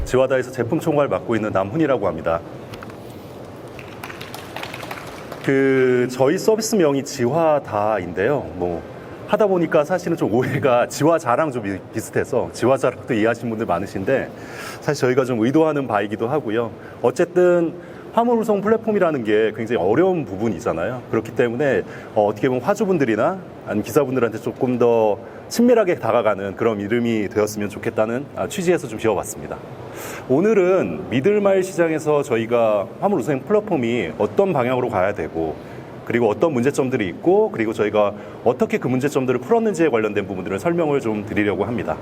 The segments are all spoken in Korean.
지와다에서 제품 총괄 맡고 있는 남훈이라고 합니다. 저희 서비스명이 지화다인데요. 하다 보니까 사실은 좀 오해가 지화자랑 좀 비슷해서 지화자랑도 이해하시는 분들 많으신데, 사실 저희가 좀 의도하는 바이기도 하고요. 어쨌든 화물 운송 플랫폼이라는 게 굉장히 어려운 부분이잖아요. 그렇기 때문에 어떻게 보면 화주분들이나 아니면 기사분들한테 조금 더 친밀하게 다가가는 그런 이름이 되었으면 좋겠다는 취지에서 좀 지어봤습니다. 오늘은 미들마일 시장에서 저희가 화물 운송 플랫폼이 어떤 방향으로 가야 되고, 그리고 어떤 문제점들이 있고, 그리고 저희가 어떻게 그 문제점들을 풀었는지에 관련된 부분들을 설명을 좀 드리려고 합니다.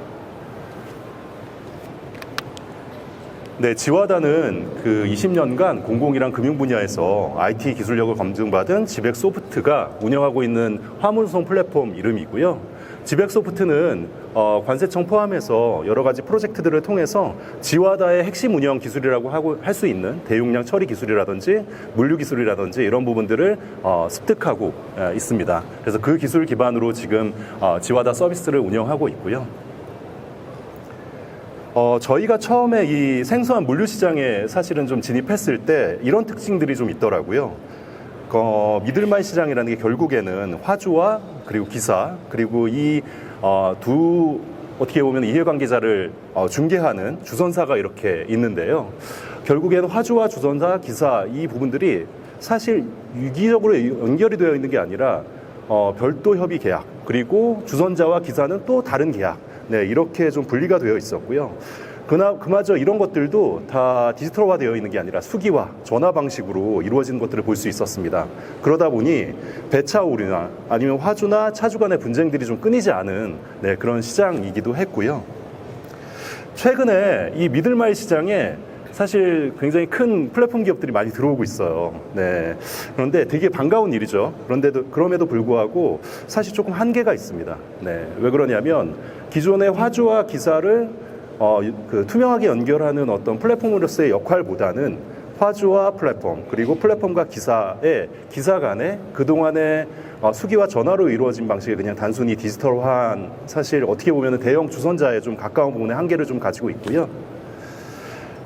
네, 지와다는 20년간 공공이랑 금융 분야에서 IT 기술력을 검증받은 지백소프트가 운영하고 있는 화물운송 플랫폼 이름이고요. 지백소프트는 관세청 포함해서 여러 가지 프로젝트들을 통해서 지와다의 핵심 운영 기술이라고 할 수 있는 대용량 처리 기술이라든지 물류 기술이라든지 이런 부분들을 습득하고 있습니다. 그래서 그 기술 기반으로 지금 지와다 서비스를 운영하고 있고요. 저희가 처음에 이 생소한 물류 시장에 사실은 좀 진입했을 때 이런 특징들이 좀 있더라고요. 미들마일 시장이라는 게 결국에는 화주와 그리고 기사, 그리고 이 두 어떻게 보면 이해관계자를 중개하는 주선사가 이렇게 있는데요. 결국에는 화주와 주선사, 기사 이 부분들이 사실 유기적으로 연결이 되어 있는 게 아니라 별도 협의 계약, 그리고 주선자와 기사는 또 다른 계약, 네, 이렇게 좀 분리가 되어 있었고요. 그마저 이런 것들도 다 디지털화 되어 있는 게 아니라 수기화, 전화 방식으로 이루어지는 것들을 볼 수 있었습니다. 그러다 보니 배차 오류나 아니면 화주나 차주 간의 분쟁들이 좀 끊이지 않은 그런 시장이기도 했고요. 최근에 이 미들마일 시장에 사실 굉장히 큰 플랫폼 기업들이 많이 들어오고 있어요. 네. 그런데 되게 반가운 일이죠. 그럼에도 불구하고 사실 조금 한계가 있습니다. 네. 왜 그러냐면 기존의 화주와 기사를 투명하게 연결하는 어떤 플랫폼으로서의 역할보다는 화주와 플랫폼, 그리고 플랫폼과 기사 간에 그동안의 수기와 전화로 이루어진 방식이 그냥 단순히 디지털화한, 사실 어떻게 보면 대형 주선자에 좀 가까운 부분의 한계를 좀 가지고 있고요.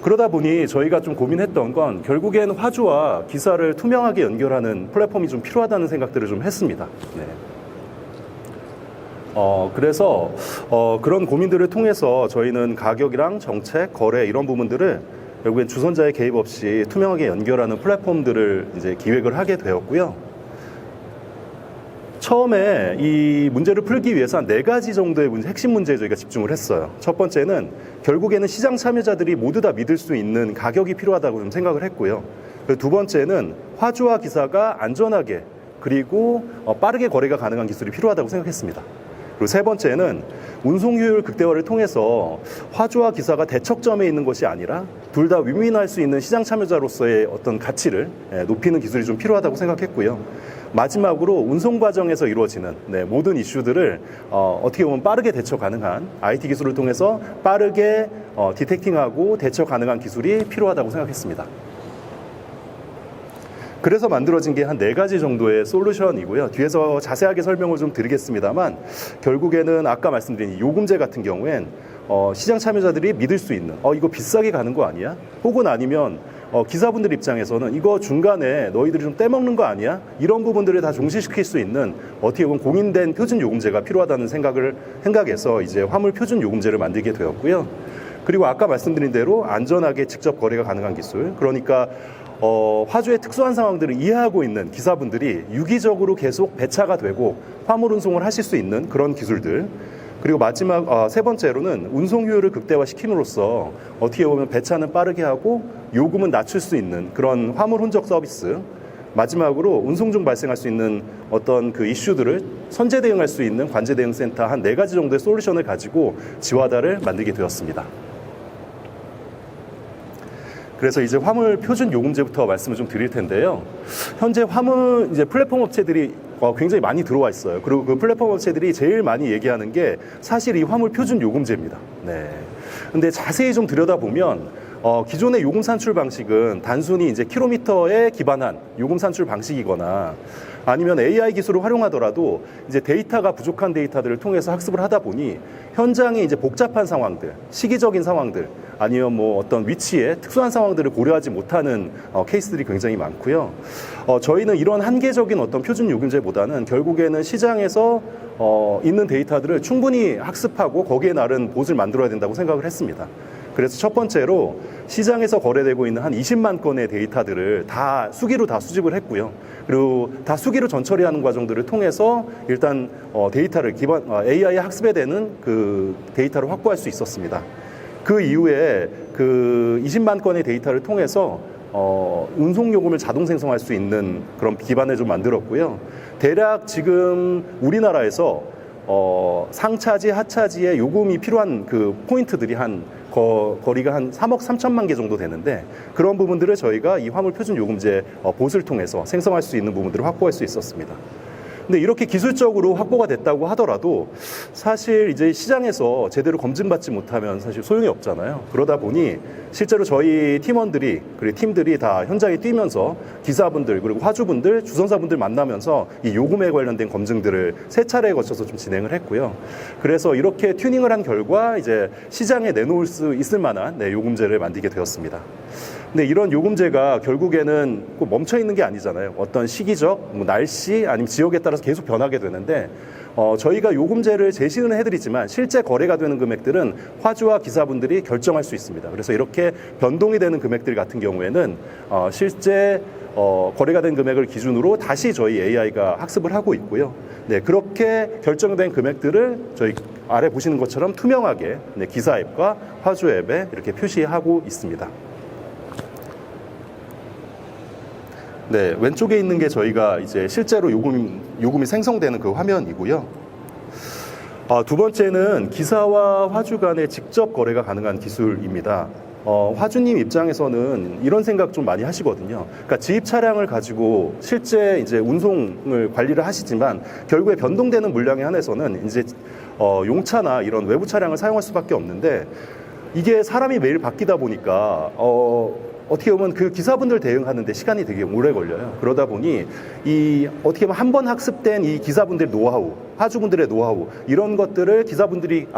그러다 보니 저희가 좀 고민했던 건 결국엔 화주와 기사를 투명하게 연결하는 플랫폼이 좀 필요하다는 생각들을 좀 했습니다. 네. 그래서 그런 고민들을 통해서 저희는 가격이랑 정책, 거래 이런 부분들을 결국엔 주선자의 개입 없이 투명하게 연결하는 플랫폼들을 이제 기획을 하게 되었고요. 처음에 이 문제를 풀기 위해서 한 4가지 정도의 핵심 문제에 저희가 집중을 했어요. 첫 번째는 결국에는 시장 참여자들이 모두 다 믿을 수 있는 가격이 필요하다고 좀 생각을 했고요. 두 번째는 화주와 기사가 안전하게 그리고 빠르게 거래가 가능한 기술이 필요하다고 생각했습니다. 그리고 세 번째는 운송 효율 극대화를 통해서 화주와 기사가 대척점에 있는 것이 아니라 둘 다 윈윈할 수 있는 시장 참여자로서의 어떤 가치를 높이는 기술이 좀 필요하다고 생각했고요. 마지막으로 운송 과정에서 이루어지는 모든 이슈들을 어떻게 보면 빠르게 대처 가능한 IT 기술을 통해서 빠르게 디텍팅하고 대처 가능한 기술이 필요하다고 생각했습니다. 그래서 만들어진 게 한 4가지 정도의 솔루션이고요. 뒤에서 자세하게 설명을 좀 드리겠습니다만, 결국에는 아까 말씀드린 요금제 같은 경우엔 시장 참여자들이 믿을 수 있는 이거 비싸게 가는 거 아니야? 혹은 아니면 기사분들 입장에서는 이거 중간에 너희들이 좀 떼먹는 거 아니야? 이런 부분들을 다 종식시킬 수 있는 어떻게 보면 공인된 표준 요금제가 필요하다는 생각에서 이제 화물 표준 요금제를 만들게 되었고요. 그리고 아까 말씀드린 대로 안전하게 직접 거래가 가능한 기술, 그러니까 화주의 특수한 상황들을 이해하고 있는 기사분들이 유기적으로 계속 배차가 되고 화물 운송을 하실 수 있는 그런 기술들, 그리고 마지막 세 번째로는 운송 효율을 극대화시킴으로써 어떻게 보면 배차는 빠르게 하고 요금은 낮출 수 있는 그런 화물 혼적 서비스, 마지막으로 운송 중 발생할 수 있는 어떤 그 이슈들을 선제 대응할 수 있는 관제 대응 센터 한 4가지 정도의 솔루션을 가지고 지와다를 만들게 되었습니다. 그래서 이제 화물 표준 요금제부터 말씀을 좀 드릴 텐데요. 현재 화물 이제 플랫폼 업체들이 굉장히 많이 들어와 있어요. 그리고 그 플랫폼 업체들이 제일 많이 얘기하는 게 사실 이 화물 표준 요금제입니다. 네. 근데 자세히 좀 들여다보면 기존의 요금 산출 방식은 단순히 이제 킬로미터에 기반한 요금 산출 방식이거나 아니면 AI 기술을 활용하더라도 이제 데이터가 부족한 데이터들을 통해서 학습을 하다 보니 현장에 이제 복잡한 상황들, 시기적인 상황들, 아니면 뭐 어떤 위치에 특수한 상황들을 고려하지 못하는 케이스들이 굉장히 많고요. 저희는 이런 한계적인 어떤 표준 요금제보다는 결국에는 시장에서 있는 데이터들을 충분히 학습하고 거기에 따른 봇을 만들어야 된다고 생각을 했습니다. 그래서 첫 번째로 시장에서 거래되고 있는 한 20만 건의 데이터들을 다 수기로 다 수집을 했고요. 그리고 다 수기로 전처리하는 과정들을 통해서 일단 데이터를 AI 학습에 되는 그 데이터를 확보할 수 있었습니다. 그 이후에 그 20만 건의 데이터를 통해서 운송 요금을 자동 생성할 수 있는 그런 기반을 좀 만들었고요. 대략 지금 우리나라에서 상차지, 하차지에 요금이 필요한 그 포인트들이 거리가 한 3억 3천만 개 정도 되는데 그런 부분들을 저희가 이 화물 표준 요금제 봇을 통해서 생성할 수 있는 부분들을 확보할 수 있었습니다. 근데 이렇게 기술적으로 확보가 됐다고 하더라도 사실 이제 시장에서 제대로 검증받지 못하면 사실 소용이 없잖아요. 그러다 보니 실제로 저희 팀원들이 그리고 팀들이 다 현장에 뛰면서 기사분들 그리고 화주분들, 주선사분들 만나면서 이 요금에 관련된 검증들을 세 차례에 거쳐서 좀 진행을 했고요. 그래서 이렇게 튜닝을 한 결과 이제 시장에 내놓을 수 있을 만한 요금제를 만들게 되었습니다. 근데 이런 요금제가 결국에는 꼭 멈춰 있는 게 아니잖아요. 어떤 시기적, 뭐 날씨, 아니면 지역에 따라서 계속 변하게 되는데, 저희가 요금제를 제시는 해드리지만 실제 거래가 되는 금액들은 화주와 기사분들이 결정할 수 있습니다. 그래서 이렇게 변동이 되는 금액들 같은 경우에는 실제 거래가 된 금액을 기준으로 다시 저희 AI가 학습을 하고 있고요. 네, 그렇게 결정된 금액들을 저희 아래 보시는 것처럼 투명하게 기사 앱과 화주 앱에 이렇게 표시하고 있습니다. 네, 왼쪽에 있는 게 저희가 이제 실제로 요금이 생성되는 그 화면이고요. 두 번째는 기사와 화주 간의 직접 거래가 가능한 기술입니다. 화주님 입장에서는 이런 생각 좀 많이 하시거든요. 그러니까 지입 차량을 가지고 실제 이제 운송을 관리를 하시지만 결국에 변동되는 물량에 한해서는 이제 용차나 이런 외부 차량을 사용할 수밖에 없는데 이게 사람이 매일 바뀌다 보니까 어떻게 보면 그 기사분들 대응하는데 시간이 되게 오래 걸려요. 그러다 보니 어떻게 보면 한 번 학습된 이 기사분들의 노하우, 화주분들의 노하우 이런 것들을 기사분들이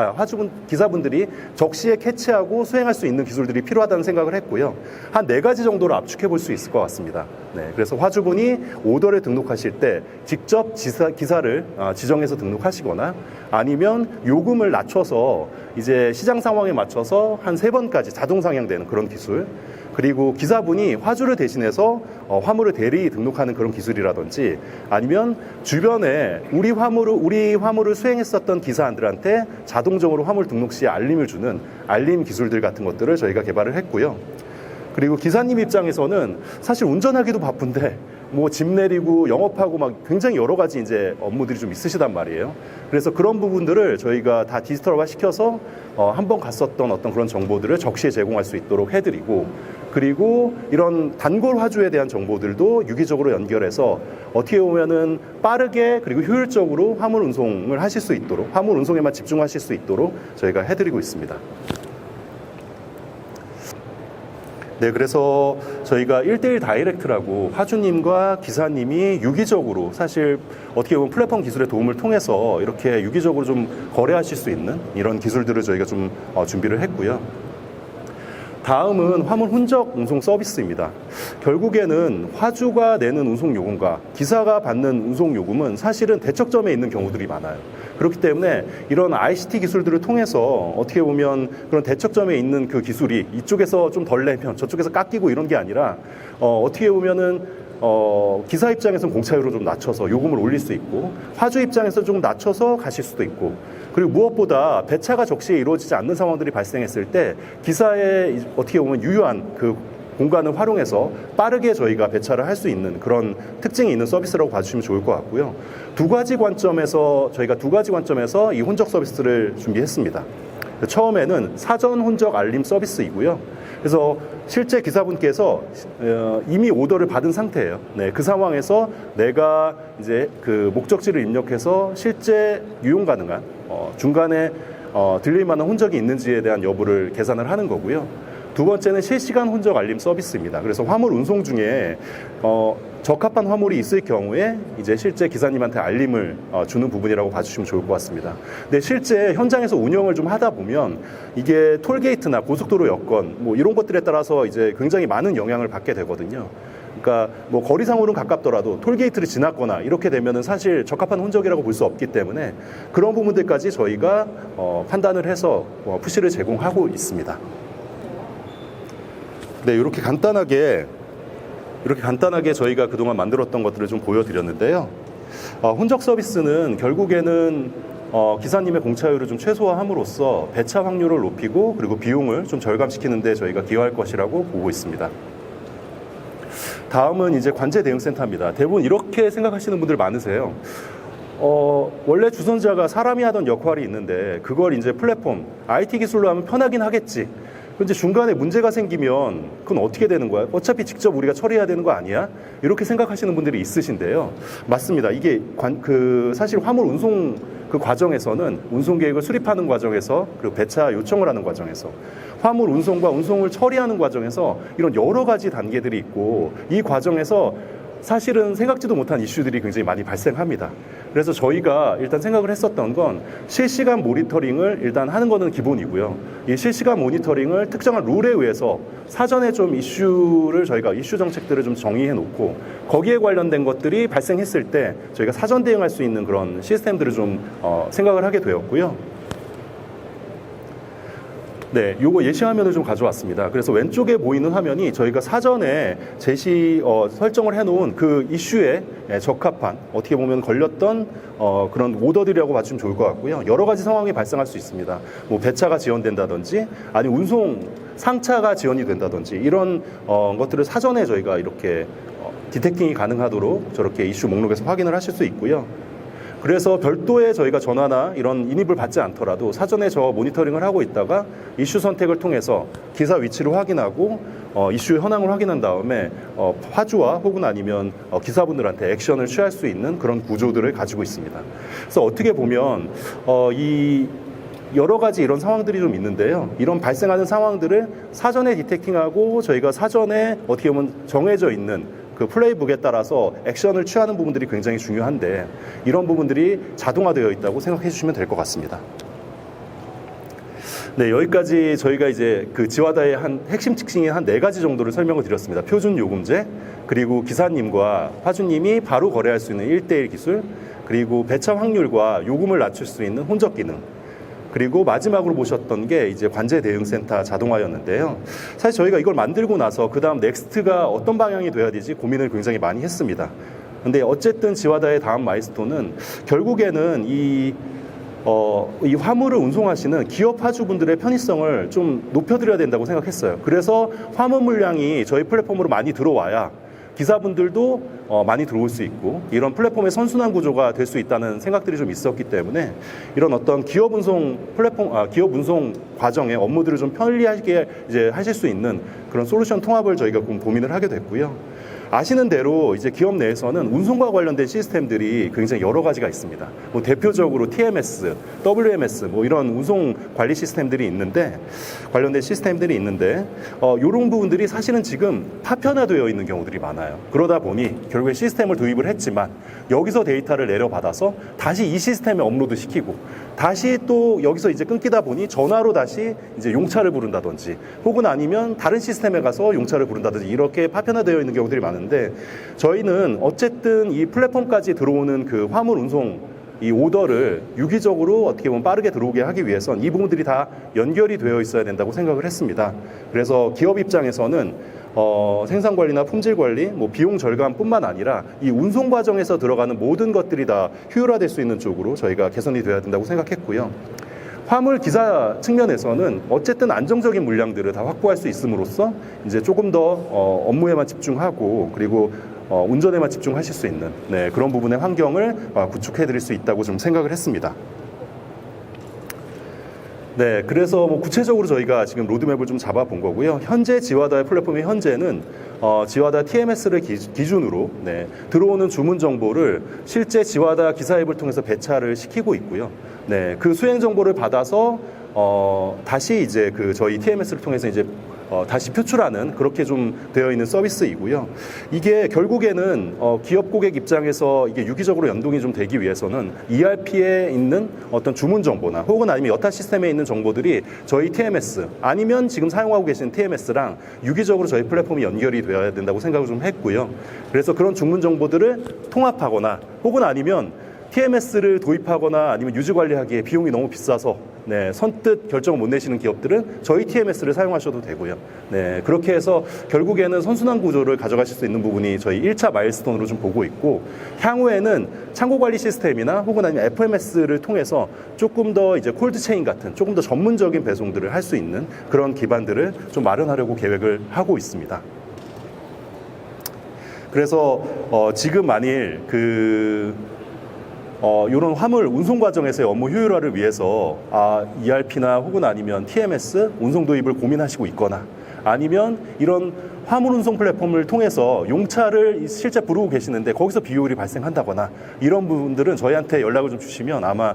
적시에 캐치하고 수행할 수 있는 기술들이 필요하다는 생각을 했고요. 한 4가지 정도로 압축해 볼 수 있을 것 같습니다. 네, 그래서 화주분이 오더를 등록하실 때 직접 기사를 지정해서 등록하시거나 아니면 요금을 낮춰서 이제 시장 상황에 맞춰서 한 3번까지 자동 상향되는 그런 기술. 그리고 기사분이 화주를 대신해서 화물을 대리 등록하는 그런 기술이라든지 아니면 주변에 우리 화물을 수행했었던 기사들한테 자동적으로 화물 등록 시에 알림을 주는 알림 기술들 같은 것들을 저희가 개발을 했고요. 그리고 기사님 입장에서는 사실 운전하기도 바쁜데 뭐 짐 내리고 영업하고 막 굉장히 여러 가지 이제 업무들이 좀 있으시단 말이에요. 그래서 그런 부분들을 저희가 다 디지털화 시켜서 한번 갔었던 어떤 그런 정보들을 적시에 제공할 수 있도록 해드리고 그리고 이런 단골 화주에 대한 정보들도 유기적으로 연결해서 어떻게 보면은 빠르게 그리고 효율적으로 화물 운송을 하실 수 있도록 화물 운송에만 집중하실 수 있도록 저희가 해드리고 있습니다. 네, 그래서 저희가 1:1 다이렉트라고 화주님과 기사님이 유기적으로 사실 어떻게 보면 플랫폼 기술의 도움을 통해서 이렇게 유기적으로 좀 거래하실 수 있는 이런 기술들을 저희가 좀 준비를 했고요. 다음은 화물 흔적 운송 서비스입니다. 결국에는 화주가 내는 운송 요금과 기사가 받는 운송 요금은 사실은 대척점에 있는 경우들이 많아요. 그렇기 때문에 이런 ICT 기술들을 통해서 어떻게 보면 그런 대척점에 있는 그 기술이 이쪽에서 좀 덜 내면 저쪽에서 깎이고 이런 게 아니라 어떻게 보면은 기사 입장에서는 공차율을 좀 낮춰서 요금을 올릴 수 있고 화주 입장에서 좀 낮춰서 가실 수도 있고 그리고 무엇보다 배차가 적시에 이루어지지 않는 상황들이 발생했을 때 기사의 어떻게 보면 유효한 그 공간을 활용해서 빠르게 저희가 배차를 할 수 있는 그런 특징이 있는 서비스라고 봐주시면 좋을 것 같고요. 저희가 두 가지 관점에서 이 혼적 서비스를 준비했습니다. 처음에는 사전 혼적 알림 서비스이고요. 그래서 실제 기사분께서 이미 오더를 받은 상태예요. 네, 그 상황에서 내가 이제 그 목적지를 입력해서 실제 유용 가능한 중간에 들릴 만한 혼적이 있는지에 대한 여부를 계산을 하는 거고요. 두 번째는 실시간 혼적 알림 서비스입니다. 그래서 화물 운송 중에 적합한 화물이 있을 경우에 이제 실제 기사님한테 알림을 주는 부분이라고 봐주시면 좋을 것 같습니다. 근데 실제 현장에서 운영을 좀 하다 보면 이게 톨게이트나 고속도로 여건 뭐 이런 것들에 따라서 이제 굉장히 많은 영향을 받게 되거든요. 그러니까 뭐 거리상으로는 가깝더라도 톨게이트를 지났거나 이렇게 되면은 사실 적합한 혼적이라고 볼 수 없기 때문에 그런 부분들까지 저희가 판단을 해서 푸시를 제공하고 있습니다. 네, 이렇게 간단하게 저희가 그동안 만들었던 것들을 좀 보여드렸는데요. 혼적 서비스는 결국에는 기사님의 공차율을 좀 최소화함으로써 배차 확률을 높이고 그리고 비용을 좀 절감시키는 데 저희가 기여할 것이라고 보고 있습니다. 다음은 이제 관제 대응센터입니다. 대부분 이렇게 생각하시는 분들 많으세요. 원래 주선자가 사람이 하던 역할이 있는데 그걸 이제 플랫폼, IT 기술로 하면 편하긴 하겠지. 근데 중간에 문제가 생기면 그건 어떻게 되는 거야? 어차피 직접 우리가 처리해야 되는 거 아니야? 이렇게 생각하시는 분들이 있으신데요. 맞습니다. 이게 사실 화물 운송 그 과정에서는 운송 계획을 수립하는 과정에서 그리고 배차 요청을 하는 과정에서 화물 운송과 운송을 처리하는 과정에서 이런 여러 가지 단계들이 있고 이 과정에서 사실은 생각지도 못한 이슈들이 굉장히 많이 발생합니다. 그래서 저희가 일단 생각을 했었던 건 실시간 모니터링을 일단 하는 거는 기본이고요. 이 실시간 모니터링을 특정한 룰에 의해서 사전에 좀 저희가 이슈 정책들을 좀 정의해 놓고 거기에 관련된 것들이 발생했을 때 저희가 사전 대응할 수 있는 그런 시스템들을 좀 생각을 하게 되었고요. 네, 요거 예시 화면을 좀 가져왔습니다. 그래서 왼쪽에 보이는 화면이 저희가 사전에 설정을 해놓은 그 이슈에 적합한 어떻게 보면 걸렸던 그런 오더들이라고 봐주시면 좋을 것 같고요. 여러 가지 상황이 발생할 수 있습니다. 뭐 배차가 지연된다든지 아니면 운송 상차가 지연이 된다든지 이런 것들을 사전에 저희가 이렇게 디텍팅이 가능하도록 저렇게 이슈 목록에서 확인을 하실 수 있고요. 그래서 별도의 저희가 전화나 이런 인입을 받지 않더라도 사전에 저 모니터링을 하고 있다가 이슈 선택을 통해서 기사 위치를 확인하고 이슈의 현황을 확인한 다음에 화주와 혹은 아니면 기사분들한테 액션을 취할 수 있는 그런 구조들을 가지고 있습니다. 그래서 어떻게 보면 이 여러 가지 이런 상황들이 좀 있는데요. 이런 발생하는 상황들을 사전에 디텍팅하고 저희가 사전에 어떻게 보면 정해져 있는 그 플레이북에 따라서 액션을 취하는 부분들이 굉장히 중요한데 이런 부분들이 자동화되어 있다고 생각해 주시면 될 것 같습니다. 네, 여기까지 저희가 이제 그 지와다의 한 핵심 특징인 한 4가지 정도를 설명을 드렸습니다. 표준 요금제, 그리고 기사님과 화주님이 바로 거래할 수 있는 1:1 기술, 그리고 배차 확률과 요금을 낮출 수 있는 혼적 기능, 그리고 마지막으로 보셨던 게 이제 관제 대응센터 자동화였는데요. 사실 저희가 이걸 만들고 나서 그 다음 넥스트가 어떤 방향이 돼야 되지 고민을 굉장히 많이 했습니다. 근데 어쨌든 지와다의 다음 마일스톤은 결국에는 이 화물을 운송하시는 기업 화주분들의 편의성을 좀 높여드려야 된다고 생각했어요. 그래서 화물 물량이 저희 플랫폼으로 많이 들어와야 기사분들도 많이 들어올 수 있고 이런 플랫폼의 선순환 구조가 될 수 있다는 생각들이 좀 있었기 때문에 이런 어떤 기업 운송 기업 운송 과정의 업무들을 좀 편리하게 이제 하실 수 있는 그런 솔루션 통합을 저희가 고민을 하게 됐고요. 아시는 대로 이제 기업 내에서는 운송과 관련된 시스템들이 굉장히 여러 가지가 있습니다. 뭐 대표적으로 TMS, WMS 뭐 이런 운송 관리 시스템들이 있는데 관련된 시스템들이 있는데 이런 부분들이 사실은 지금 파편화되어 있는 경우들이 많아요. 그러다 보니 결국에 시스템을 도입을 했지만 여기서 데이터를 내려받아서 다시 이 시스템에 업로드 시키고 다시 또 여기서 이제 끊기다 보니 전화로 다시 이제 용차를 부른다든지 혹은 아니면 다른 시스템에 가서 용차를 부른다든지 이렇게 파편화되어 있는 경우들이 많은데 저희는 어쨌든 이 플랫폼까지 들어오는 그 화물 운송 이 오더를 유기적으로 어떻게 보면 빠르게 들어오게 하기 위해선 이 부분들이 다 연결이 되어 있어야 된다고 생각을 했습니다. 그래서 기업 입장에서는 생산 관리나 품질 관리, 뭐 비용 절감뿐만 아니라 이 운송 과정에서 들어가는 모든 것들이 다 효율화될 수 있는 쪽으로 저희가 개선이 되어야 된다고 생각했고요. 화물 기사 측면에서는 어쨌든 안정적인 물량들을 다 확보할 수 있음으로써 이제 조금 더 업무에만 집중하고 그리고 운전에만 집중하실 수 있는 그런 부분의 환경을 구축해 드릴 수 있다고 좀 생각을 했습니다. 네, 그래서 뭐 구체적으로 저희가 지금 로드맵을 좀 잡아본 거고요. 현재 지와다의 플랫폼의 현재는 지와다 TMS를 기준으로 들어오는 주문 정보를 실제 지와다 기사 앱을 통해서 배차를 시키고 있고요. 네, 그 수행 정보를 받아서 다시 이제 그 저희 TMS를 통해서 이제 다시 표출하는 그렇게 좀 되어 있는 서비스이고요. 이게 결국에는 기업 고객 입장에서 이게 유기적으로 연동이 좀 되기 위해서는 ERP에 있는 어떤 주문 정보나 혹은 아니면 여타 시스템에 있는 정보들이 저희 TMS 아니면 지금 사용하고 계신 TMS랑 유기적으로 저희 플랫폼이 연결이 되어야 된다고 생각을 좀 했고요. 그래서 그런 주문 정보들을 통합하거나 혹은 아니면 TMS를 도입하거나 아니면 유지 관리하기에 비용이 너무 비싸서 선뜻 결정을 못 내시는 기업들은 저희 TMS를 사용하셔도 되고요. 그렇게 해서 결국에는 선순환 구조를 가져가실 수 있는 부분이 저희 1차 마일스톤으로 좀 보고 있고, 향후에는 창고 관리 시스템이나 혹은 아니면 FMS를 통해서 조금 더 이제 콜드체인 같은 조금 더 전문적인 배송들을 할 수 있는 그런 기반들을 좀 마련하려고 계획을 하고 있습니다. 그래서 지금 만일 이런 화물 운송 과정에서의 업무 효율화를 위해서 ERP나 혹은 아니면 TMS 운송 도입을 고민하시고 있거나 아니면 이런 화물 운송 플랫폼을 통해서 용차를 실제 부르고 계시는데 거기서 비효율이 발생한다거나 이런 부분들은 저희한테 연락을 좀 주시면 아마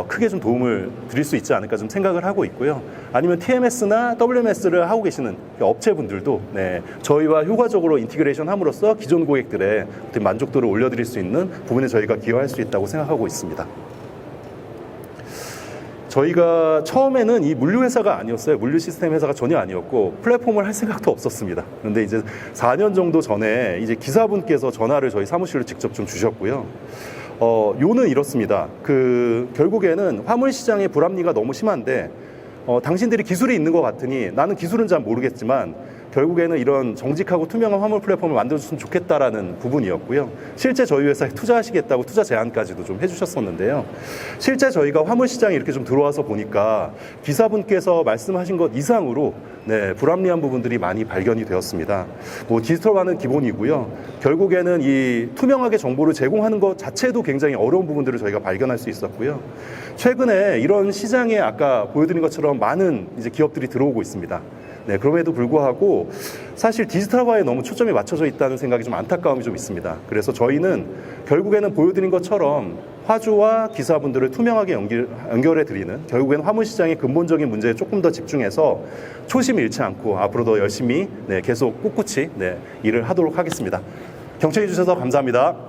크게 좀 도움을 드릴 수 있지 않을까 좀 생각을 하고 있고요. 아니면 TMS나 WMS를 하고 계시는 업체분들도 저희와 효과적으로 인티그레이션 함으로써 기존 고객들의 만족도를 올려드릴 수 있는 부분에 저희가 기여할 수 있다고 생각하고 있습니다. 저희가 처음에는 이 물류회사가 아니었어요. 물류 시스템 회사가 전혀 아니었고 플랫폼을 할 생각도 없었습니다. 그런데 이제 4년 정도 전에 이제 기사분께서 전화를 저희 사무실로 직접 좀 주셨고요. 요는 이렇습니다. 결국에는 화물 시장의 불합리가 너무 심한데 당신들이 기술이 있는 것 같으니 나는 기술은 잘 모르겠지만 결국에는 이런 정직하고 투명한 화물 플랫폼을 만들어줬으면 좋겠다라는 부분이었고요. 실제 저희 회사에 투자하시겠다고 투자 제안까지도 좀 해주셨었는데요. 실제 저희가 화물 시장에 이렇게 좀 들어와서 보니까 기사분께서 말씀하신 것 이상으로 불합리한 부분들이 많이 발견이 되었습니다. 디지털화는 기본이고요. 결국에는 이 투명하게 정보를 제공하는 것 자체도 굉장히 어려운 부분들을 저희가 발견할 수 있었고요. 최근에 이런 시장에 아까 보여드린 것처럼 많은 이제 기업들이 들어오고 있습니다. 그럼에도 불구하고 사실 디지털화에 너무 초점이 맞춰져 있다는 생각이 좀 안타까움이 좀 있습니다. 그래서 저희는 결국에는 보여드린 것처럼 화주와 기사분들을 투명하게 연결해 드리는 결국에는 화물 시장의 근본적인 문제에 조금 더 집중해서 초심 잃지 않고 앞으로도 열심히 계속 꿋꿋이 일을 하도록 하겠습니다. 경청해 주셔서 감사합니다.